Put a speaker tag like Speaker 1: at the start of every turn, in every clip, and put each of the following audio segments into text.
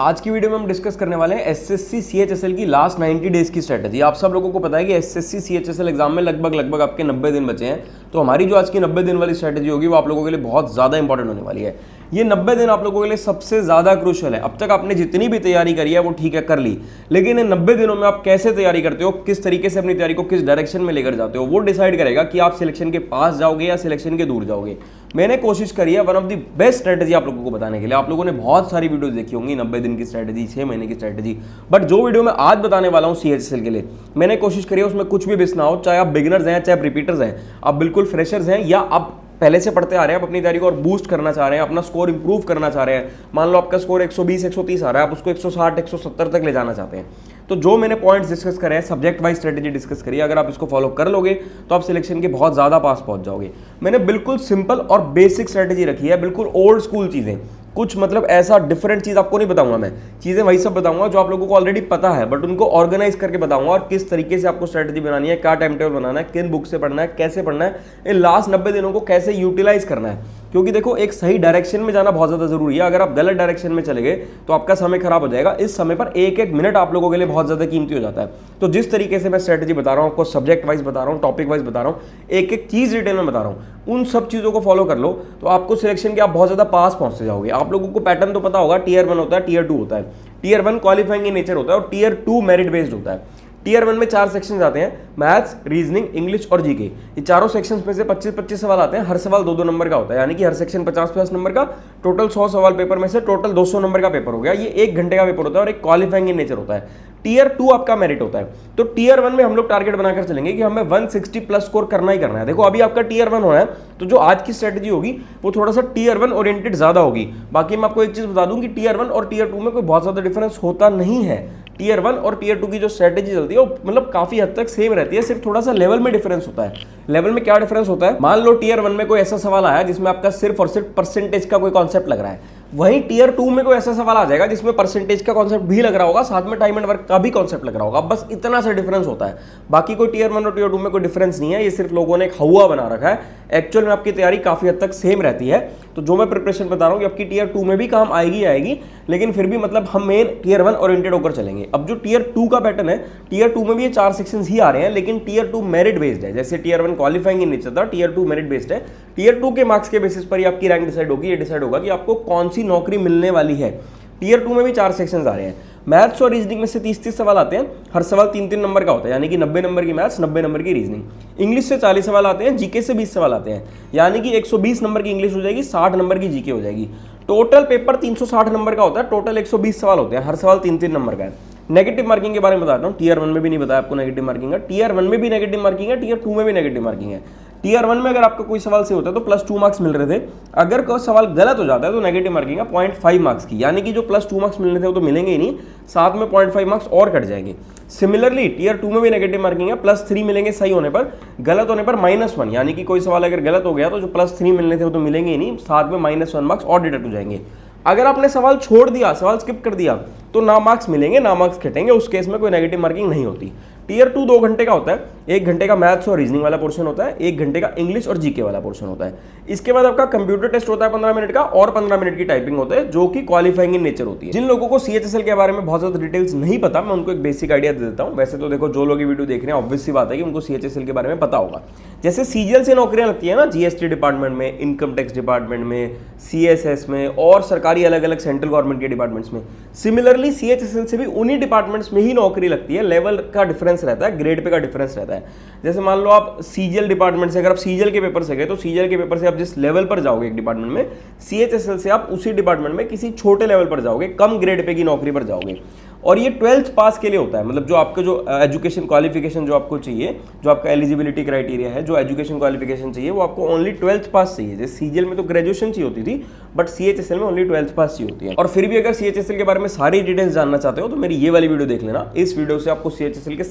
Speaker 1: आज की वीडियो में हम डिस्कस करने वाले हैं एसएससी सीएचएसएल की लास्ट 90 डेज की स्ट्रेटजी। आप सब लोगों को पता है कि एसएससी सीएचएसएल एग्जाम में लगभग आपके 90 दिन बचे हैं, तो हमारी जो आज की 90 दिन वाली स्ट्रेटजी होगी वो आप लोगों के लिए बहुत ज़्यादा इंपॉर्टेंट होने वाली है। ये 90 दिन आप लोगों के लिए सबसे ज़्यादा क्रूशियल है। अब तक आपने जितनी भी तैयारी करी है वो ठीक है कर ली, लेकिन इन 90 दिनों में आप कैसे तैयारी करते हो, किस तरीके से अपनी तैयारी को किस डायरेक्शन में लेकर जाते हो, वो डिसाइड करेगा कि आप सिलेक्शन के पास जाओगे या सिलेक्शन के दूर जाओगे। मैंने कोशिश करी है one of the best strategy आप लोगों को बताने के लिए। आप लोगों ने बहुत सारी वीडियोस देखी होंगी 90 दिन की स्ट्रेटजी, 6 महीने की स्ट्रेटजी, बट जो वीडियो मैं आज बताने वाला हूं सीएचएसएल के लिए, मैंने कोशिश करी है उसमें कुछ भी मिस ना हो। चाहे आप बिगिनर्स हैं, चाहे रिपीटर्स हैं, आप बिल्कुल फ्रेशर्स हैं, या आप पहले से पढ़ते आ रहे हैं, आप अपनी तैयारी को और बूस्ट करना चाह रहे हैं, अपना स्कोर इंप्रूव करना चाह रहे हैं। मान लो आपका स्कोर 120 130 आ रहा है, आप उसको 160 170 तक ले जाना चाहते हैं, तो जो मैंने पॉइंट्स डिस्कस करे हैं, सब्जेक्ट वाइज स्ट्रेटजी डिस्कस करी है, अगर आप इसको फॉलो कर लोगे तो आप सिलेक्शन के बहुत ज़्यादा पास पहुंच जाओगे। मैंने बिल्कुल सिंपल और बेसिक स्ट्रेटजी रखी है, बिल्कुल ओल्ड स्कूल चीज़ें, कुछ मतलब ऐसा डिफरेंट चीज़ आपको नहीं बताऊंगा। मैं चीज़ें वही सब बताऊंगा जो आप लोगों को ऑलरेडी पता है, बट उनको ऑर्गेनाइज करके बताऊंगा, और किस तरीके से आपको स्ट्रेटजी बनानी है, क्या टाइम टेबल बनाना है, किन बुक से पढ़ना है, कैसे पढ़ना है, इन लास्ट 90 दिनों को कैसे यूटिलाइज करना है। क्योंकि देखो, एक सही डायरेक्शन में जाना बहुत ज़्यादा जरूरी है। अगर आप गलत डायरेक्शन में चले गए तो आपका समय खराब हो जाएगा। इस समय पर एक एक मिनट आप लोगों के लिए बहुत ज़्यादा कीमती हो जाता है। तो जिस तरीके से मैं स्ट्रेटजी बता रहा हूँ, आपको सब्जेक्ट वाइज बता रहा हूँ, टॉपिक वाइज बता रहा हूँ, एक एक चीज़ डिटेल में बता रहा हूँ, उन सब चीज़ों को फॉलो कर लो तो आपको सिलेक्शन के आप बहुत ज़्यादा पास पहुँचते जाओगे। आप लोगों को पैटर्न तो पता होगा, टीयर 1 होता है, टीयर 2 होता है। टीयर 1 क्वालिफाइंग इन नेचर होता है और टीयर 2 मेरिट बेस्ड होता है। टीयर 1 में 4 सेक्शन आते हैं, मैथ्स, रीजनिंग, इंग्लिश और जीके। ये चारों सेक्शंस में से 25-25 सवाल आते हैं। हर सवाल 2-2 नंबर का होता है, यानी कि हर सेक्शन 50-50 नंबर का। टोटल 100 सवाल पेपर में से टोटल 200 नंबर का पेपर हो गया। ये 1 घंटे का पेपर होता है और एक क्वालिफाइंग इन नेचर होता है। टीयर 2 आपका मेरिट होता है। तो टीयर 1 में हम लोग टारगेट बनाकर चलेंगे कि हमें 160 प्लस स्कोर करना ही करना है। देखो, अभी आपका टीयर 1 होना है, तो जो आज की स्ट्रेटजी होगी वो थोड़ा सा टीयर 1 ओरिएंटेड ज्यादा होगी। बाकी मैं आपको एक चीज बता दूं कि टीयर 1 और टीयर 2 में कोई बहुत ज्यादा डिफरेंस होता नहीं है। टीयर 1 और टीयर 2 की जो स्ट्रेटजी चलती है वो मतलब काफी हद तक सेम रहती है, सिर्फ थोड़ा सा लेवल में डिफरेंस होता है। लेवल में क्या डिफरेंस होता है? मान लो टीयर 1 में कोई ऐसा सवाल आया जिसमें आपका सिर्फ और सिर्फ परसेंटेज का कोई कॉन्सेप्ट लग रहा है, वहीं टीयर 2 में कोई ऐसा सवाल आ जाएगा जिसमें परसेंटेज का कॉन्सेप्ट भी लग रहा होगा, साथ में टाइम एंड वर्क का भी कॉन्सेप्ट लग रहा होगा। बस इतना सा डिफरेंस होता है। बाकी कोई टीयर 1 और टीयर 2 में कोई डिफरेंस नहीं है। ये सिर्फ लोगों ने एक हवा बना रखा है। एक्चुअल में आपकी तैयारी काफी हद तक सेम रहती है। तो जो मैं प्रिपरेशन बता रहा हूँ कि आपकी टीयर 2 में भी काम आएगी, लेकिन फिर भी मतलब हम मेन टीयर 1 ओरिएंटेड होकर चलेंगे। अब जो टीयर 2 का पैटर्न है, टीयर 2 में भी ये 4 सेक्शंस ही आ रहे हैं, लेकिन टीयर 2 मेरिट बेस्ड है। जैसे टीयर 1 क्वालिफाइंग इन नेचर था, टीयर 2 मेरिट बेस्ड है। टीयर 2 के मार्क्स के बेसिस पर ही आपकी रैंक डिसाइड होगी। ये डिसाइड होगा कि आपको कौन सी नौकरी मिलने वाली है। टीयर 2 में भी 4 सेक्शंस आ रहे हैं। मैथ्स और रीजनिंग में से 30-30 सवाल आते हैं। हर सवाल 3-3 नंबर का होता है, यानी कि 90 नंबर की मैथ्स, 90 नंबर की रीजनिंग। इंग्लिश से 40 सवाल आते हैं, जीके से 20 सवाल आते हैं, यानी कि 120 नंबर की इंग्लिश हो जाएगी, 60 नंबर की जीके हो जाएगी। टोटल पेपर 360 नंबर का होता है। टोटल 120 सवाल होते हैं, हर सवाल 3-3 नंबर का है। नेगेटिव मार्किंग के बारे में बताता हूँ। टीयर 1 में भी नहीं बताया आपको नेगेटिव मार्किंग है। टीयर 1 में भी नेगेटिव मार्किंग है, टीयर 2 में भी नेगेटिव मार्किंग है। टीयर 1 में अगर आपका कोई सवाल से होता है तो +2 मार्क्स मिल रहे थे। अगर कोई सवाल गलत हो जाता है तो नेगेटिव मार्किंग है 0.5 मार्क्स की, यानी कि जो +2 मार्क्स मिलने थे वो तो मिलेंगे ही नहीं, साथ में 0.5 मार्क्स और कट जाएंगे। सिमिलरली टीयर 2 में भी नेगेटिव मार्किंग है, +3 मिलेंगे सही होने पर, गलत होने पर -1, यानी कि कोई सवाल अगर गलत हो गया तो जो +3 मिलने थे वो तो मिलेंगे ही नहीं, साथ में -1 मार्क्स और डिडक्ट हो जाएंगे। अगर आपने सवाल छोड़ दिया, सवाल स्किप कर दिया, तो ना मार्क्स मिलेंगे ना मार्क्स कटेंगे। उस केस में कोई नेगेटिव मार्किंग नहीं होती। टीयर 2 2 घंटे का होता है। 1 घंटे का मैथ्स और रीजनिंग वाला पोर्शन होता है, 1 घंटे का इंग्लिश और जीके वाला पोर्शन होता है। इसके बाद आपका कंप्यूटर टेस्ट होता है 15 मिनट का, और 15 मिनट की टाइपिंग होता है, जो कि क्वालिफाइंग इन नेचर होती है। जिन लोगों को सीएचएसएल के बारे में बहुत ज्यादा डिटेल्स नहीं पता, मैं उनको एक बेसिक आइडिया दे देता हूँ। वैसे तो देखो, जो लोग ये वीडियो देख रहे हैं, ऑब्वियस सी बात है कि उनको सीएचएसएल के बारे में पता होगा। जैसे सीजीएल से नौकरियां लगती है ना, जीएसटी डिपार्टमेंट में, इनकम टैक्स डिपार्टमेंट में, सीएसएस में, और सरकारी अलग अलग सेंट्रल गवर्नमेंट के डिपार्टमेंट्स में। सिमिलरली सीएचएसएल से भी उन्हीं डिपार्टमेंट्स में ही नौकरी लगती है। लेवल का डिफरेंस रहता है, ग्रेड पे का डिफरेंस रहता है। जैसे मान लो आप सीजीएल डिपार्टमेंट से, अगर आप सीजीएल के पेपर से गए तो सीजीएल के पेपर से आप जिस लेवल पर जाओगे एक डिपार्टमेंट में, सीएचएसएल से आप उसी डिपार्टमेंट में किसी छोटे लेवल पर जाओगे, कम ग्रेड पे की नौकरी पर जाओगे। और ये 12th पास के लिए होता है। मतलब जो आपका जो एजुकेशन क्वालिफिकेशन जो आपको चाहिए, जो आपका एलिजिबिलिटी क्राइटेरिया है, जो एजुकेशन क्वालिफिकेशन चाहिए, वो आपको ओनली 12th पास चाहिए। जैसे सीजीएल में तो ग्रेजुएशन चाहिए होती थी, बट सीएचएसएल में ओनली 12th पास चाहिए होती है। और फिर भी अगर सीएचएसएल के बारे में सारी डिटेल्स जानना चाहते हो तो मेरी ये वाली वीडियो देख लेना। इस वीडियो से आपको सीएचएसएल के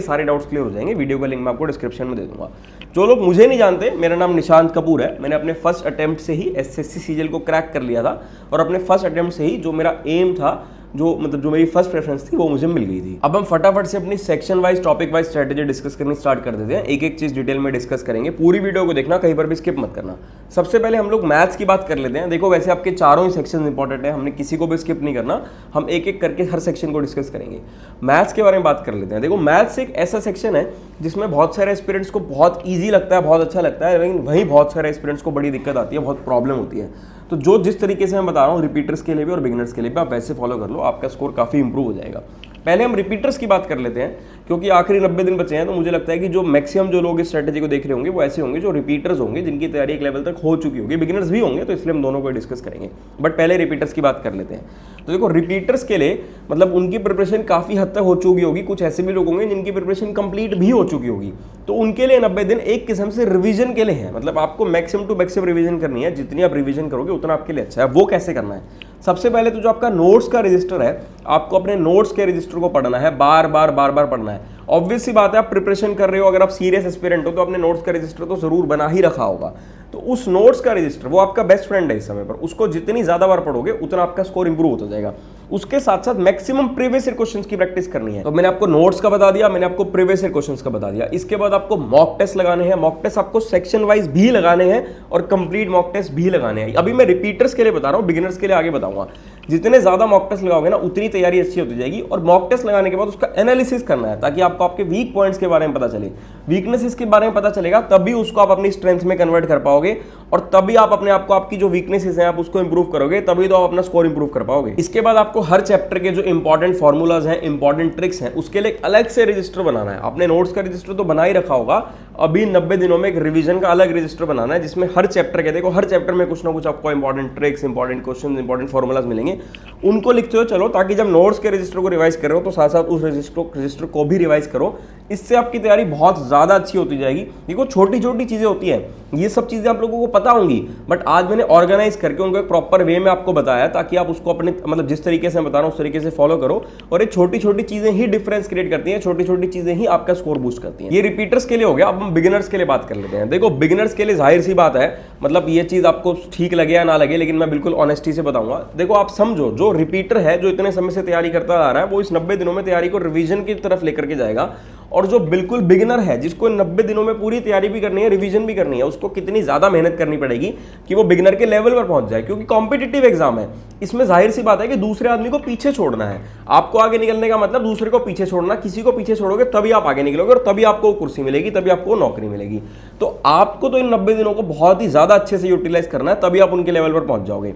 Speaker 1: सारे डाउट्स क्लियर हो जाएंगे। वीडियो का लिंक मैं आपको डिस्क्रिप्शन में दे दूंगा। जो लोग मुझे नहीं जानते, मेरा नाम निशांत कपूर है। मैंने अपने फर्स्ट अटेम्प्ट से ही एसएससी सीजीएल को क्रैक कर लिया था, और अपने फर्स्ट अटेम्प्ट से ही जो मेरा एम था जो मतलब जो मेरी फर्स्ट प्रेफरेंस थी वो मुझे मिल गई थी। अब हम फटाफट से अपनी section wise topic wise strategy discuss करनी स्टार्ट कर देते हैं, एक एक चीज डिटेल में डिस्कस करेंगे। पूरी वीडियो को देखना, कहीं पर भी स्किप मत करना। सबसे पहले हम लोग मैथ्स की बात कर लेते हैं। देखो वैसे आपके चारों ही सेक्शन इंपॉर्टेंट है, हमने किसी को भी स्किप नहीं करना, हम एक एक करके हर सेक्शन को डिस्कस करेंगे। मैथ्स के बारे में बात कर लेते हैं। देखो मैथ्स एक ऐसा सेक्शन है जिसमें बहुत सारे एस्पिरेंट्स को बहुत ईजी लगता है, बहुत अच्छा लगता है, लेकिन वहीं बहुत सारे एस्पिरेंट्स को बड़ी दिक्कत आती है, बहुत प्रॉब्लम होती है। तो जो जिस तरीके से मैं बता रहा हूँ रिपीटर्स के लिए भी और बिगिनर्स के लिए भी आप वैसे फॉलो कर लो, आपका स्कोर काफ़ी इंप्रूव हो जाएगा। पहले हम रिपीटर्स की बात कर लेते हैं, क्योंकि आखिरी 90 दिन बचे हैं, तो मुझे लगता है कि जो मैक्सिमम जो लोग इस स्ट्रेटेजी को देख रहे होंगे वो ऐसे होंगे जो रिपीटर्स होंगे, जिनकी तैयारी एक लेवल तक हो चुकी होगी। बिगिनर्स भी होंगे, तो इसलिए हम दोनों को डिस्कस करेंगे, बट पहले रिपीटर्स की बात कर लेते हैं। तो देखो रिपीटर्स के लिए मतलब उनकी प्रिपरेशन काफ़ी हद तक हो चुकी होगी। कुछ ऐसे भी लोग होंगे जिनकी प्रिपरेशन कंप्लीट भी हो चुकी होगी, तो उनके लिए 90 दिन एक किस्म से रिवीजन के लिए है। मतलब आपको मैक्सिमम टू मैक्सिमम रिवीजन करनी है, जितनी आप रिवीजन करोगे उतना आपके लिए अच्छा है। वो कैसे करना है? सबसे पहले तो जो आपका नोट्स का रजिस्टर है, आपको अपने नोट्स के रजिस्टर को पढ़ना है, बार बार पढ़ना है। ऑब्वियस सी बात है, आप प्रिपरेशन कर रहे हो, अगर आप सीरियस एस्पिरेंट हो तो अपने नोट्स का रजिस्टर तो जरूर बना ही रखा होगा। तो उस नोट्स का रजिस्टर वो आपका बेस्ट फ्रेंड है इस समय पर, उसको जितनी ज्यादा बार पढ़ोगे उतना आपका स्कोर इंप्रूव होता जाएगा। उसके साथ साथ मैक्सिमम प्रीवियस ईयर क्वेश्चंस की प्रैक्टिस करनी है। तो मैंने आपको नोट्स का बता दिया, मैंने आपको प्रीवियस ईयर क्वेश्चंस का बता दिया। इसके बाद आपको मॉक टेस्ट लगाने हैं, मॉक टेस्ट आपको सेक्शन वाइज भी लगाने हैं और कंप्लीट मॉक टेस्ट भी लगाने हैं। अभी मैं रिपीटर्स के लिए बता रहा हूं, बिगिनर्स के लिए आगे बताऊंगा। जितने ज्यादा मॉक टेस्ट लगाओगे ना उतनी तैयारी अच्छी होती जाएगी। और मॉक टेस्ट लगाने के बाद उसका एनालिसिस करना है, ताकि आपको आपके वीक पॉइंट्स के बारे में पता चले, वीकनेसेस के बारे में पता चलेगा, तभी उसको आप अपनी स्ट्रेंथ में कन्वर्ट कर पाओगे और तभी आप अपने आप को, आपकी जो वीकनेसेस हैं आप उसको इंप्रूव करोगे, तभी तो आप अपना स्कोर इंप्रूव कर पाओगे। इसके बाद आपको हर चैप्टर के जो इंपॉर्टेंट फॉर्मूलाज हैं, इंपॉर्टेंट ट्रिक्स हैं, उसके लिए अलग से रजिस्टर बनाना है। आपने नोट्स का रजिस्टर तो बना ही रखा होगा, अभी 90 दिनों में एक रिवीजन का अलग रजिस्टर बनाना है, जिसमें हर चैप्टर के, देखो हर चैप्टर में कुछ ना कुछ आपको important tricks, important question, important formulas मिलेंगे, उनको लिखते हो चलो, ताकि जब नोट्स के रजिस्टर को रिवाइज कर रहे हो तो साथ साथ उस रजिस्टर को भी रिवाइज करो। इससे आपकी तैयारी बहुत ज्यादा अच्छी होती जाएगी। देखो छोटी छोटी चीजें होती हैं, ये सब चीजें आप लोगों को पता होंगी, बट आज मैंने ऑर्गेनाइज करके उनको एक प्रॉपर वे में आपको बताया, ताकि आप उसको अपने मतलब जिस तरीके से बता रहा हूं उस तरीके से फॉलो करो। और ये छोटी छोटी चीजें ही डिफरेंस क्रिएट करती हैं, छोटी छोटी चीजें ही आपका स्कोर बूस्ट करती हैं। ये रिपीटर्स के लिए हो गया। अब हम बिगिनर्स के लिए बात कर लेते हैं। देखो बिगिनर्स के लिए जाहिर सी बात है, मतलब ये चीज आपको ठीक लगे या ना लगे, लेकिन मैं बिल्कुल ऑनेस्टी से बताऊंगा। देखो आप समझो, जो रिपीटर है, जो इतने समय से तैयारी करता आ रहा है, वो इस 90 दिनों में तैयारी को रिवीजन की तरफ लेकर के जाएगा। और जो बिल्कुल बिगिनर है, जिसको 90 दिनों में पूरी तैयारी भी करनी है, रिवीजन भी करनी है, उसको कितनी ज्यादा मेहनत करनी पड़ेगी कि वो बिगिनर के लेवल पर पहुंच जाए, क्योंकि कॉम्पिटिटिव एग्जाम है। इसमें जाहिर सी बात है कि दूसरे आदमी को पीछे छोड़ना है। आपको आगे निकलने का मतलब दूसरे को पीछे छोड़ना, किसी को पीछे छोड़ोगे तभी आप आगे निकलोगे और तभी आपको कुर्सी मिलेगी, तभी आपको नौकरी मिलेगी। तो आपको तो इन 90 दिनों को बहुत ही ज्यादा अच्छे से यूटिलाइज करना है, तभी आप उनके लेवल पर पहुंच जाओगे।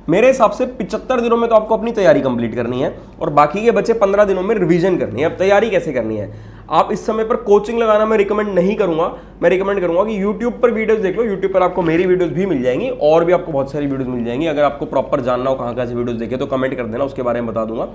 Speaker 1: मेरे हिसाब से 75 दिनों में तो आपको अपनी तैयारी कंप्लीट करनी है और बाकी के बचे 15 दिनों में रिवीजन करनी है। अब तैयारी कैसे करनी है? आप इस समय पर कोचिंग लगाना मैं रिकमेंड नहीं करूंगा। मैं रिकमेंड करूंगा कि YouTube पर वीडियोस देख लो। YouTube पर आपको मेरी वीडियोस भी मिल जाएंगी और भी आपको बहुत सारी वीडियोस मिल जाएंगी। अगर आपको प्रॉपर जानना हो कहाँ से वीडियोस देखे तो कमेंट कर देना, उसके बारे में बता दूंगा।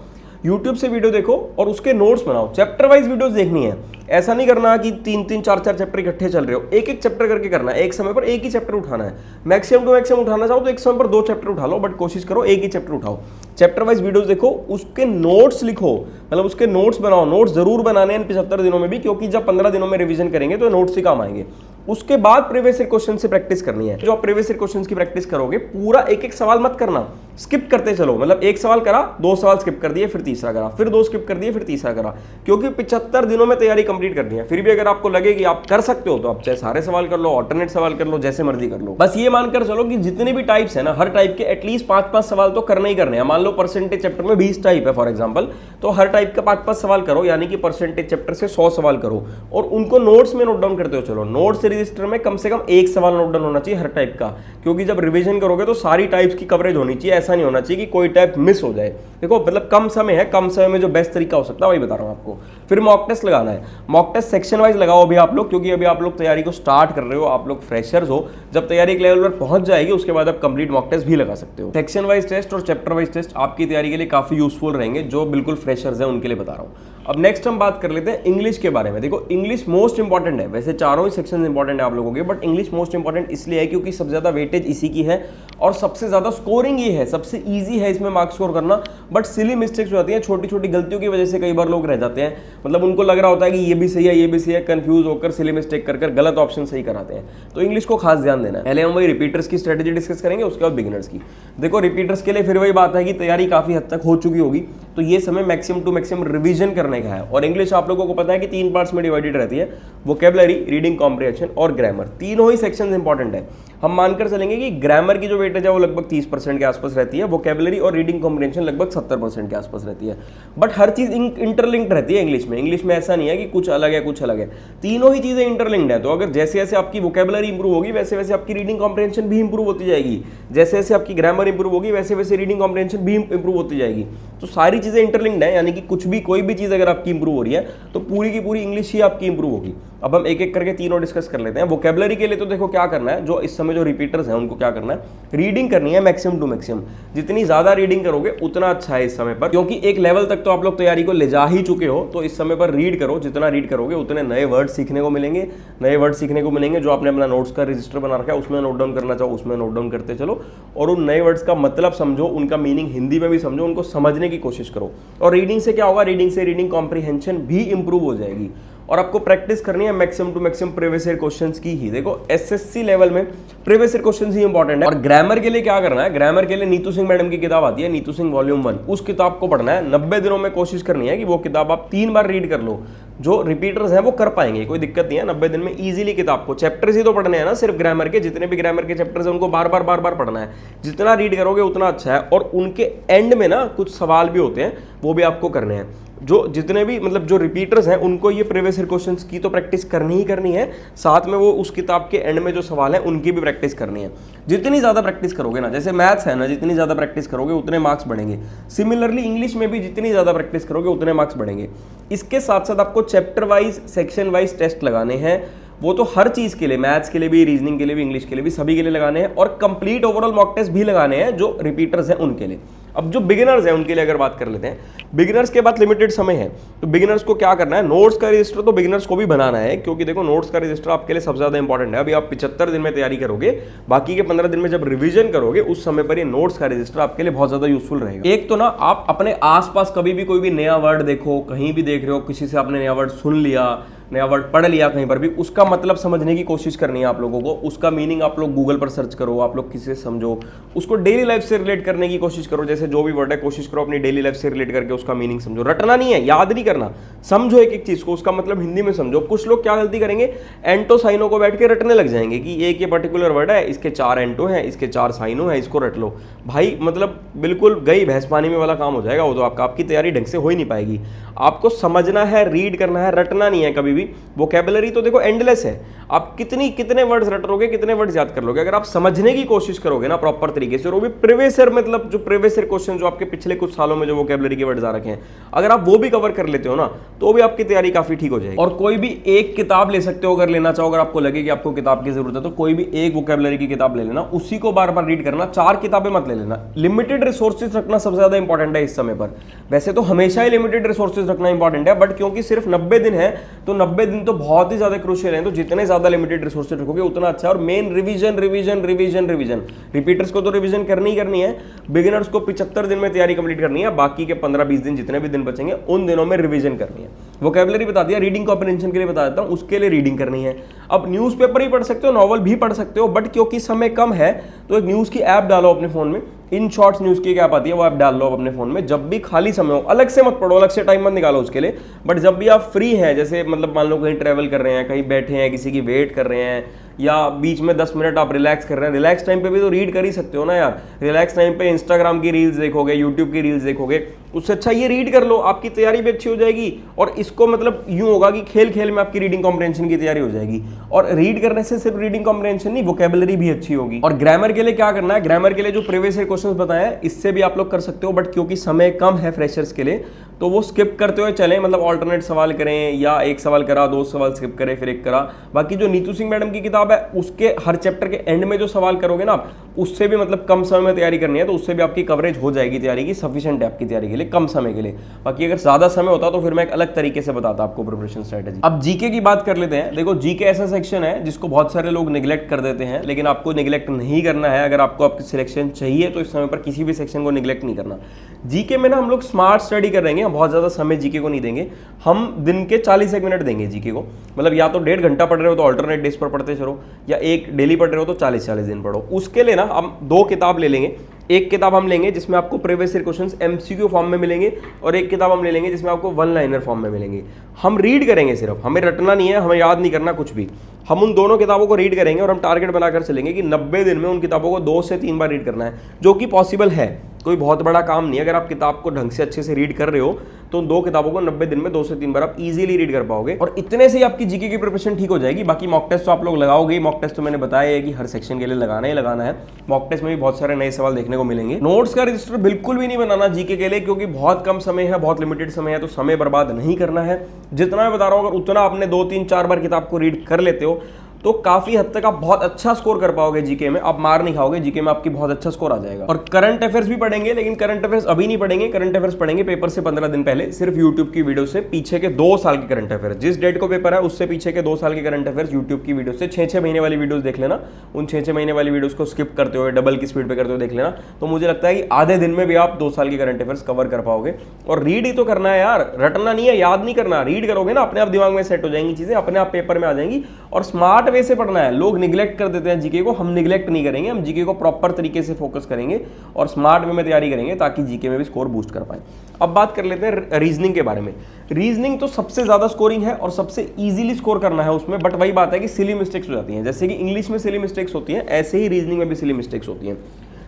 Speaker 1: YouTube से वीडियो देखो और उसके नोट्स बनाओ। चैप्टर वाइज वीडियोस देखनी है, ऐसा नहीं करना कि 3-3, 4-4 चैप्टर इकट्ठे चल रहे हो। एक एक चैप्टर करके करना है, एक समय पर एक ही चैप्टर उठाना है। मैक्सिमम टू मैक्सिमम उठाना चाहो तो एक समय पर 2 चैप्टर उठा लो, बट कोशिश करो एक ही चैप्टर उठाओ। चैप्टर वाइज वीडियोस देखो, उसके नोट्स लिखो, मतलब उसके नोट्स बनाओ। नोट्स जरूर बनाने हैं इन 75 दिनों में भी, क्योंकि जब 15 दिनों में रिवीजन करेंगे तो नोट्स ही काम आएंगे। उसके बाद प्रीवियस ईयर क्वेश्चन से प्रैक्टिस करनी है। जो आप प्रीवियस ईयर क्वेश्चन की प्रैक्टिस करोगे, पूरा एक एक सवाल मत करना, स्किप करते चलो। मतलब एक सवाल करा, 2 सवाल स्किप कर दिए, फिर तीसरा करा, फिर 2 स्किप कर दिए, फिर तीसरा करा, क्योंकि 75 दिनों में तैयारी कंप्लीट करनी है। फिर भी अगर आपको लगे कि आप कर सकते हो तो आप चाहे सारे सवाल कर लो, ऑल्टरनेट सवाल कर लो, जैसे मर्जी कर लो। बस ये मानकर चलो कि जितने भी टाइप्स है ना, हर टाइप के एटलीस्ट 5-5 सवाल तो करने ही करने हैं। मान लो परसेंटेज चैप्टर में 20 टाइप है फॉर एग्जाम्पल, तो हर टाइप का 5-5 सवाल करो, यानी कि परसेंटेज चैप्टर से 100 सवाल करो और उनको नोट्स में नोट डाउन करते हो चलो। नोट्स रजिस्टर में कम से कम एक सवाल नोट डाउन होना चाहिए हर टाइप का, क्योंकि जब रिवीजन करोगे तो सारी टाइप्स की कवरेज होनी चाहिए। ऐसा नहीं होना चाहिए कि कोई टाइप मिस हो जाए। देखो मतलब कम समय है, कम समय में जो बेस्ट तरीका हो सकता है वही बता रहा हूं आपको। फिर मॉक टेस्ट लगाना है। मॉक टेस्ट सेक्शन वाइज लगाओ अभी आप लोग, क्योंकि अभी आप लोग तैयारी को स्टार्ट कर रहे हो, आप लोग फ्रेशर्स हो। जब तैयारी एक लेवल पर पहुंच जाएगी उसके बाद आप कंप्लीट मॉक टेस्ट भी लगा सकते हो। सेक्शन वाइज टेस्ट और चैप्टर वाइज टेस्ट आपकी तैयारी के लिए काफी यूजफुल रहेंगे, जो बिल्कुल फ्रेशर्स है उनके लिए बता रहा हूं। अब नेक्स्ट हम बात कर लेते हैं इंग्लिश के बारे में। देखो इंग्लिश मोस्ट इंपॉर्टेंट है, वैसे चारों ही सेक्शन इंपॉर्टेंट है आप लोगों के, बट इंग्लिश मोस्ट इंपॉर्टेंट इसलिए है क्योंकि सबसे ज्यादा वेटेज इसी की है और सबसे ज़्यादा स्कोरिंग ये है, सबसे ईजी है इसमें मार्क्स स्कोर करना। बट सिली मिस्टेक्स जो आती हैं, छोटी छोटी गलतियों की वजह से कई बार लोग रह जाते हैं, मतलब उनको लग रहा होता है कि ये भी सही है ये भी सही है, कंफ्यूज होकर सिली मिस्टेक कर गलत ऑप्शन सही कराते हैं। तो इंग्लिश को खास ध्यान देना है। पहले हम वही रिपीटर्स की स्ट्रेटेजी डिस्कस करेंगे, उसके बाद बिगिनर्स की। देखो रिपीटर्स के लिए फिर वही बात है कि तैयारी काफी हद तक हो चुकी होगी, तो ये समय मैक्सिमम टू मैक्सिमम रिवीजन करने का है। और इंग्लिश आप लोगों को पता है कि 3 पार्ट्स में डिवाइडेड रहती है, वोकैबुलरी, रीडिंग कॉम्प्रिहेंशन और ग्रामर। तीनों ही सेक्शंस इंपॉर्टेंट है। हम मानकर चलेंगे कि ग्रामर की जो वेटेज है वो लगभग 30% के आसपास रहती है, वोकैबुलरी और रीडिंग कॉम्प्रिहेंशन लगभग 70% के आसपास रहती है। बट हर चीज इंटरलिंक्ड रहती है इंग्लिश में। इंग्लिश में ऐसा नहीं है कि कुछ अलग है कुछ अलग है, तीनों ही चीजें इंटरलिंक्ड है। तो अगर जैसे जैसे आपकी वोकैबुलरी इंप्रूव होगी वैसे वैसे आपकी रीडिंग कॉम्प्रिहेंशन भी इंप्रूव होती जाएगी, जैसे जैसे आपकी ग्रामर इंप्रूव होगी वैसे वैसे रीडिंग कॉम्प्रिहेंशन भी इंप्रूव होती जाएगी। तो सारी चीजें इंटरलिंक्ड है, यानी कि कुछ भी कोई भी चीज अगर आपकी इंप्रूव हो रही है तो पूरी की पूरी इंग्लिश ही आपकी इंप्रूव होगी। अब हम एक एक करके तीनों डिस्कस कर लेते हैं। वोकैबुलरी के लिए तो देखो क्या करना है, जो इस समय जो रिपीटर्स हैं उनको क्या करना है, रीडिंग करनी है मैक्सिमम टू मैक्सिमम। जितनी ज्यादा रीडिंग करोगे उतना अच्छा है इस समय पर, क्योंकि एक लेवल तक तो आप लोग तैयारी को ले जा ही चुके हो। तो इस समय पर रीड करो, जितना रीड करोगे उतने नए वर्ड सीखने को मिलेंगे, नए वर्ड सीखने को मिलेंगे। जो आपने अपना नोट्स का रजिस्टर बना रखा है उसमें नोट डाउन करना चाहो उसमें नोट डाउन करते चलो, और उन नए वर्ड्स का मतलब समझो, उनका मीनिंग हिंदी में भी समझो, उनको समझने की कोशिश करो। और रीडिंग से क्या होगा, रीडिंग से रीडिंग कॉम्प्रिहेंशन भी इंप्रूव हो जाएगी। और आपको प्रैक्टिस करनी है maximum to maximum previous year questions की ही। देखो एसएससी लेवल में प्रीवियस ईयर क्वेश्चंस ही इंपॉर्टेंट है। और ग्रामर के लिए क्या करना है, ग्रामर के लिए नीतू सिंह मैडम की किताब आती है, नीतू सिंह वॉल्यूम 1, उस किताब को पढ़ना है। 90 दिनों में कोशिश करनी है कि वो किताब आप 3 बार रीड कर लो। जो रिपीटर्स हैं वो कर पाएंगे, कोई दिक्कत नहीं है। 90 दिन में इजीली किताब को, चैप्टर्स ही तो पढ़ने हैं ना सिर्फ ग्रामर के, जितने भी ग्रामर के चैप्टर्स हैं उनको बार बार पढ़ना है। जितना रीड करोगे उतना अच्छा है। और उनके एंड में ना कुछ सवाल भी होते हैं, वो भी आपको करने हैं। जो जितने भी मतलब जो रिपीटर्स हैं उनको ये प्रीवियस ईयर क्वेश्चंस की तो प्रैक्टिस करनी ही करनी है, साथ में वो उस किताब के एंड में जो सवाल है उनकी भी प्रैक्टिस करनी है। जितनी ज़्यादा प्रैक्टिस करोगे ना, जैसे मैथ्स है ना, जितनी ज़्यादा प्रैक्टिस करोगे उतने मार्क्स बढ़ेंगे। सिमिलरली इंग्लिश में भी जितनी ज़्यादा प्रैक्टिस करोगे उतने मार्क्स बढ़ेंगे। इसके साथ साथ आपको chapter wise, section wise test लगाने हैं। वो तो हर चीज़ के लिए, मैथ्स के लिए भी, रीजनिंग के लिए भी, इंग्लिश के लिए भी, सभी के लिए लगाने हैं। और कंप्लीट ओवरऑल मॉक टेस्ट भी लगाने हैं जो रिपीटर्स हैं उनके लिए। अब जो बिगिनर्स हैं उनके लिए अगर बात कर लेते हैं, बिगिनर्स के बाद लिमिटेड समय है, तो बिगिनर्स को क्या करना है, नोट्स का रजिस्टर तो बिगिनर्स को भी बनाना है। क्योंकि देखो नोट्स का रजिस्टर आपके लिए सबसे ज़्यादा इंपॉर्टेंट है। अभी आप 75 दिन में तैयारी करोगे, बाकी के 15 दिन में जब रिवीजन करोगे उस समय पर ये नोट्स का रजिस्टर आपके लिए बहुत ज़्यादा यूजफुल रहेगा। एक तो ना आप अपने आसपास कभी भी कोई भी नया वर्ड देखो, कहीं भी देख रहे हो, किसी से आपने नया वर्ड सुन लिया, नया वर्ड पढ़ लिया कहीं पर भी, उसका मतलब समझने की कोशिश करनी है आप लोगों को। उसका मीनिंग आप लोग गूगल पर सर्च करो, आप लोग किसी से समझो, उसको डेली लाइफ से रिलेट करने की कोशिश करो। जैसे जो भी वर्ड है कोशिश करो अपनी डेली लाइफ से रिलेट करके उसका मीनिंग समझो। रटना नहीं है, याद नहीं करना, समझो एक एक चीज को, उसका मतलब हिंदी में समझो। कुछ लोग क्या गलती करेंगे, एंटो साइनो को बैठ के रटने लग जाएंगे कि एक ये पर्टिकुलर वर्ड है, इसके 4 एंटो हैं, इसके 4 साइनो हैं, इसको रट लो। भाई मतलब बिल्कुल गई भैंस पानी में वाला काम हो जाएगा वो तो आपका, आपकी तैयारी ढंग से हो ही नहीं पाएगी। आपको समझना है, रीड करना है, रटना नहीं है कभी भी। वोकैबुलरी तो देखो एंडलेस है, आप कितने वर्ड्स रट लोगे, कितने वर्ड्स याद कर लोगे। अगर आप समझने की कोशिश करोगे ना प्रॉपर तरीके से, और वो भी प्रीवियस ईयर, मतलब जो प्रीवियस ईयर क्वेश्चन जो आपके पिछले कुछ सालों में जो वोकैबुलरी के वर्ड्स आ रखे हैं, अगर आप वो भी कवर कर लेते हो ना तो भी आपकी तैयारी काफी ठीक हो जाएगी। और कोई भी एक किताब ले सकते हो अगर लेना चाहो, अगर आपको लगे कि आपको किताब की जरूरत है तो कोई भी एक वोकैबुलरी की किताब ले लेना, उसी को बार बार रीड करना। 4 किताबें मत ले लेना। लिमिटेड रिसोर्सेज रखना सबसे ज्यादा इंपॉर्टेंट है इस समय पर। वैसे तो हमेशा ही लिमिटेड रिसोर्सेज रखना इंपॉर्टेंट है, बट क्योंकि सिर्फ 90 दिन है तो 90 दिन तो बहुत ही ज्यादा क्रूशियल है। तो जितने ज्यादा लिमिटेड रिसोर्सेज रखोगे उतना अच्छा है। और main revision revision revision revision, repeaters को तो रिवीजन करनी ही करनी है, बिगिनर्स को 75 दिन में तैयारी कंप्लीट करनी है, बाकी के 15-20 दिन जितने भी दिन बचेंगे उन दिनों में रिवीजन करनी है। वोकैबुलरी बता दिया, रीडिंग कॉम्प्रिहेंशन के लिए बता देता हूं, उसके लिए रीडिंग करनी है। अब न्यूज़पेपर ही पढ़ सकते हो, नॉवल भी पढ़ सकते हो, बट क्योंकि समय कम है तो एक न्यूज़ की ऐप डालो अपने फोन में। इन शॉर्ट्स न्यूज़ की एक ऐप आती है, वो ऐप डाल लो अपने फोन में। जब भी खाली समय हो, अलग से मत पढ़ो, अलग से टाइम मत निकालो उसके लिए, बट जब भी आप फ्री हैं, जैसे मतलब मान लो कहीं ट्रैवल कर रहे हैं, कहीं बैठे हैं, किसी की वेट कर रहे हैं, या बीच में 10 मिनट आप रिलैक्स कर रहे हैं, रिलैक्स टाइम पे भी तो रीड कर ही सकते हो ना यार। रिलैक्स टाइम पे इंस्टाग्राम की रील्स देखोगे, यूट्यूब की रील्स देखोगे, उससे अच्छा ये रीड कर लो, आपकी तैयारी भी अच्छी हो जाएगी। और इसको मतलब यूं होगा कि खेल खेल में आपकी रीडिंग कॉम्प्रिहेंशन की तैयारी हो जाएगी। और रीड करने से सिर्फ रीडिंग कॉम्प्रिहेंशन नहीं, वोकैबुलरी भी अच्छी होगी। और ग्रामर के लिए क्या करना है, ग्रामर के लिए जो प्रीवियस ईयर क्वेश्चंस बताए हैं इससे भी आप लोग कर सकते हो, बट क्योंकि समय कम है फ्रेशर्स के लिए तो वो स्किप करते हुए चलें, मतलब ऑल्टरनेट सवाल करें, या एक सवाल करा, 2 सवाल स्किप करें, फिर एक करा। बाकी जो नीतू सिंह मैडम की किताब है उसके हर चैप्टर के एंड में जो सवाल करोगे ना आप, उससे भी मतलब कम समय में तैयारी करनी है तो उससे भी आपकी कवरेज हो जाएगी तैयारी की, सफिशिएंट है आपकी तैयारी के लिए कम समय के लिए। बाकी अगर ज़्यादा समय होता तो फिर मैं एक अलग तरीके से बताता आपको प्रिपरेशन स्ट्रेटेजी। अब जीके की बात कर लेते हैं। देखो जीके ऐसा सेक्शन है जिसको बहुत सारे लोग निगलेक्ट कर देते हैं, लेकिन आपको निगलेक्ट नहीं करना है। अगर आपको आपकी सिलेक्शन चाहिए तो इस समय पर किसी भी सेक्शन को निगलेक्ट नहीं करना। जीके में ना हम लोग स्मार्ट स्टडी करेंगे, हम बहुत ज़्यादा समय जीके को नहीं देंगे। हम दिन के 40 मिनट देंगे जीके को, मतलब या तो 1.5 घंटा पढ़ रहे हो तो अल्टरनेट डेज पर पढ़ते चलो, या एक डेली पढ़ रहे हो तो 40 दिन पढ़ो। उसके लिए ना हम 2 किताब ले लेंगे। एक किताब हम लेंगे जिसमें आपको previous year questions MCQ form में मिलेंगे, और एक किताब हम ले लेंगे जिसमें आपको वन लाइनर फॉर्म में मिलेंगे। हम रीड करेंगे सिर्फ, हमें रटना नहीं है, हमें याद नहीं करना कुछ भी। हम उन दोनों किताबों को रीड करेंगे और हम टारगेट बनाकर चलेंगे कि 90 दिन में उन किताबों को 2 से 3 बार रीड करना है, जो कि पॉसिबल है। कोई बहुत बड़ा काम नहीं है। अगर आप किताब को ढंग से अच्छे से रीड कर रहे हो तो 2 किताबों को 90 दिन में 2 से 3 बार आप इजीली रीड कर पाओगे, और इतने से ही आपकी जीके की प्रिपरेशन ठीक हो जाएगी। बाकी मॉक टेस्ट तो आप लोग लगाओगे। मॉक टेस्ट तो मैंने बताया है कि हर सेक्शन के लिए लगाना ही लगाना है। मॉक टेस्ट में भी बहुत सारे नए सवाल देखने को मिलेंगे। नोट्स का रजिस्टर बिल्कुल भी नहीं बनाना जीके के लिए, क्योंकि बहुत कम समय है, बहुत लिमिटेड समय है, तो समय बर्बाद नहीं करना है। जितना मैं बता रहा हूँ अगर उतना आपने 2, 3, 4 बार किताब को रीड कर लेते हो तो काफी हद तक आप बहुत अच्छा स्कोर कर पाओगे जीके में। आप मार नहीं खाओगे, जीके में आपकी बहुत अच्छा स्कोर आ जाएगा। और करंट अफेयर्स भी पढ़ेंगे, लेकिन करंट अफेयर्स अभी नहीं पढ़ेंगे। करंट अफेयर्स पढ़ेंगे पेपर से 15 दिन पहले, सिर्फ यूट्यूब की वीडियो से पीछे के 2 साल के करंट अफेयर्स। जिस डेट को पेपर है उससे पीछे के 2 साल के करंट अफेयर्स यूट्यूब की वीडियो से 6-6 महीने वाली वीडियोस देख लेना। उन 6-6 महीने वाली वीडियोस को स्किप करते हुए डबल की स्पीड पे करते हुए देख लेना, तो मुझे लगता है कि आधे दिन में भी आप 2 साल के करंट अफेयर्स कवर कर पाओगे। और रीड ही तो करना है यार, रटना नहीं है, याद नहीं करना। रीड करोगे ना अपने आप दिमाग में सेट हो जाएंगी चीजें, अपने आप पेपर में आ जाएंगी। और स्मार्ट वे से पढ़ना है। लोग निगलेक्ट कर देते हैं जीके को, हम निगलेक्ट नहीं करेंगे। हम जीके को प्रॉपर तरीके से फोकस करेंगे और स्मार्ट वे में तैयारी करेंगे ताकि जीके में भी स्कोर बूस्ट कर पाए। अब बात कर लेते हैं रीजनिंग के बारे में। रीजनिंग तो सबसे ज्यादा स्कोरिंग है और सबसे इजीली स्कोर करना है उसमें, बट वही बात है कि सिली मिस्टेक्स हो जाती हैं। जैसे कि इंग्लिश में सिली मिस्टेक्स होती हैं, ऐसे ही रीजनिंग में भी सिली मिस्टेक्स होती हैं।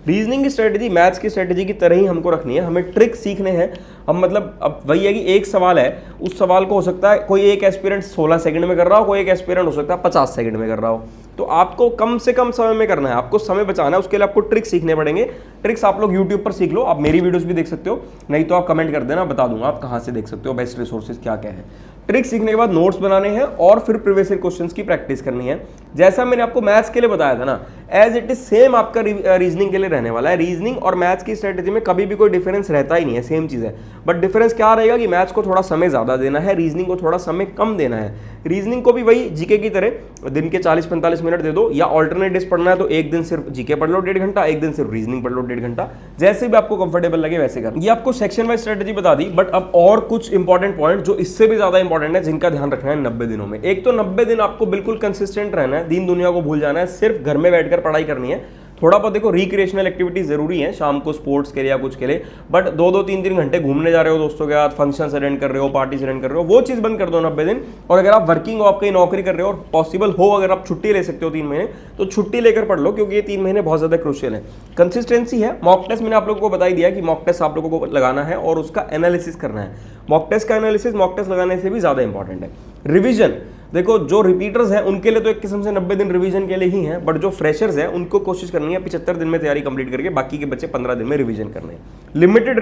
Speaker 1: रीजनिंग की स्ट्रेटेजी मैथ्स की स्ट्रेटेजी की तरह ही हमको रखनी है। हमें ट्रिक सीखने हैं। हम मतलब अब वही है कि एक सवाल है, उस सवाल को हो सकता है कोई एक एस्पिरेंट 16 सेकंड में कर रहा हो, कोई एक एस्पिरेंट हो सकता है 50 सेकंड में कर रहा हो। तो आपको कम से कम समय में करना है, आपको समय बचाना है। उसके लिए आपको ट्रिक्स सीखने पड़ेंगे। ट्रिक्स आप लोग यूट्यूब पर सीख लो, आप मेरी वीडियोस भी देख सकते हो, नहीं तो आप कमेंट कर देना, बता दूंगा आप कहाँ से देख सकते हो, बेस्ट रिसोर्सेज क्या क्या है। ट्रिक्स सीखने के बाद नोट्स बनाने हैं और फिर प्रीवियस ईयर क्वेश्चंस की प्रैक्टिस करनी है। जैसा मैंने आपको मैथ्स के लिए बताया था ना, एज इट इज सेम आपका रीजनिंग के लिए रहने वाला है। रीजनिंग और मैथ्स की स्ट्रेटेजी में कभी भी कोई डिफरेंस रहता ही नहीं है, सेम चीज है। बट डिफरेंस क्या रहेगा कि मैथ्स को थोड़ा समय ज्यादा देना है, रीजनिंग को थोड़ा समय कम देना है। रीजनिंग को भी वही जीके की तरह दिन के 40-45 मिनट दे दो, या ऑल्टरनेट डेज पढ़ना है तो एक दिन सिर्फ जीके पढ़ लो 1.5 घंटा, एक दिन सिर्फ रीजनिंग पढ़ लो 1.5 घंटा, जैसे भी आपको कंफर्टेबल लगे वैसे कर। ये आपको सेक्शन वाइज स्ट्रेटेजी बता दी, बट अब और कुछ इंपॉर्टेंट पॉइंट जो इससे भी ज्यादा इंपॉर्टेंट है, जिनका ध्यान रखना है 90 दिनों में। एक तो 90 दिन आपको बिल्कुल कंसिस्टेंट रहना है, दीन दुनिया को भूल जाना है, सिर्फ घर में बैठकर पढ़ाई करनी है। थोड़ा बहुत देखो रिक्रिएशनल एक्टिविटी जरूरी है शाम को, स्पोर्ट्स के लिए या कुछ के लिए, बट 2-2, 3-3 घंटे घूमने जा रहे हो दोस्तों के साथ, फंक्शन अटेंड कर रहे हो, पार्टीज अटेंड कर रहे हो, वो चीज बंद कर दो 90 दिन। और अगर आप वर्किंग हो, आप कहीं नौकरी कर रहे हो और पॉसिबल हो अगर आप छुट्टी ले सकते हो 3 महीने, तो छुट्टी लेकर पढ़ लो, क्योंकि ये 3 महीने बहुत ज्यादा क्रूशियल है। कंसिस्टेंसी है। मॉक टेस्ट मैंने आप लोगों को बता ही दिया कि मॉक टेस्ट आप लोगों को लगाना है और उसका एनालिसिस करना है। मॉक टेस्ट का एनालिसिस मॉक टेस्ट लगाने से भी ज्यादा इंपॉर्टेंट है। रिवीजन देखो, जो रिपीटर्स हैं उनके लिए तो एक किस्म से 90 दिन रिवीजन के लिए ही हैं, बट जो फ्रेशर्स हैं उनको कोशिश करनी है 75 दिन में तैयारी कंप्लीट करके बाकी के बच्चे 15 दिन में रिवीजन करने हैं। लिमिटेड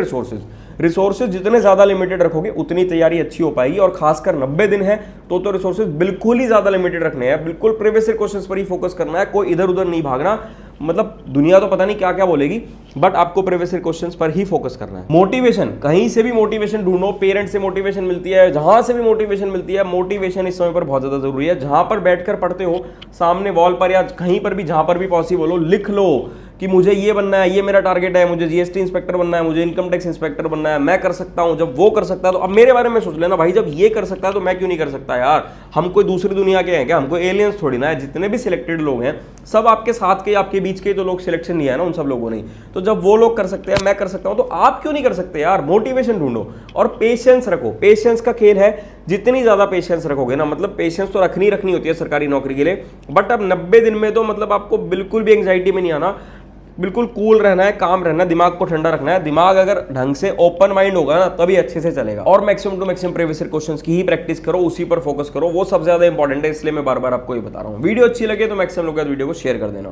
Speaker 1: रिसोर्सेज जितने ज्यादा लिमिटेड रखोगे उतनी तैयारी अच्छी हो पाएगी। और खासकर 90 दिन है तो रिसोर्सेज बिल्कुल ही ज्यादा लिमिटेड रखने हैं, बिल्कुल प्रीवियस ईयर क्वेश्चंस पर ही फोकस करना है, कोई इधर उधर नहीं भागना। मतलब दुनिया तो पता नहीं क्या क्या बोलेगी, बट आपको प्रीवियस ईयर क्वेश्चंस पर ही फोकस करना है। मोटिवेशन, कहीं से भी मोटिवेशन ढूंढो, पेरेंट्स से मोटिवेशन मिलती है, जहां से भी मोटिवेशन मिलती है। मोटिवेशन इस समय पर बहुत ज्यादा जरूरी है। जहां पर बैठकर पढ़ते हो, सामने वॉल पर या कहीं पर भी जहां पर भी पॉसिबल हो, लिख लो कि मुझे ये बनना है, ये मेरा टारगेट है, मुझे जीएसटी इंस्पेक्टर बनना है, मुझे इनकम टैक्स इंस्पेक्टर बनना है, मैं कर सकता हूं। जब वो कर सकता है तो अब मेरे बारे में सोच लेना भाई, जब ये कर सकता है तो मैं क्यों नहीं कर सकता यार। हम कोई दूसरी दुनिया के हैं क्या? हमको एलियंस थोड़ी ना है। जितने भी सिलेक्टेड लोग हैं सब आपके साथ के, आपके बीच के तो लोग सिलेक्शन लिया है ना उन सब लोगों ने। तो जब वो लोग कर सकते हैं, मैं कर सकता हूं, तो आप क्यों नहीं कर सकते यार। मोटिवेशन ढूंढो और पेशेंस रखो। पेशेंस का खेल है, जितनी ज्यादा पेशेंस रखोगे ना, मतलब पेशेंस तो रखनी होती है सरकारी नौकरी के लिए, बट अब 90 दिन में तो मतलब आपको बिल्कुल भी एंग्जाइटी में नहीं आना, बिल्कुल कूल रहना है, काम रहना है, दिमाग को ठंडा रखना है। दिमाग अगर ढंग से ओपन माइंड होगा ना तभी अच्छे से चलेगा। और maximum to maximum previous year questions की ही प्रैक्टिस करो, उसी पर फोकस करो, वो सबसे ज्यादा इंपॉर्टेंट है। इसलिए मैं बार बार आपको ये बता रहा हूँ। वीडियो अच्छी लगे तो मैक्सिमम लोग वीडियो को शेयर कर देना।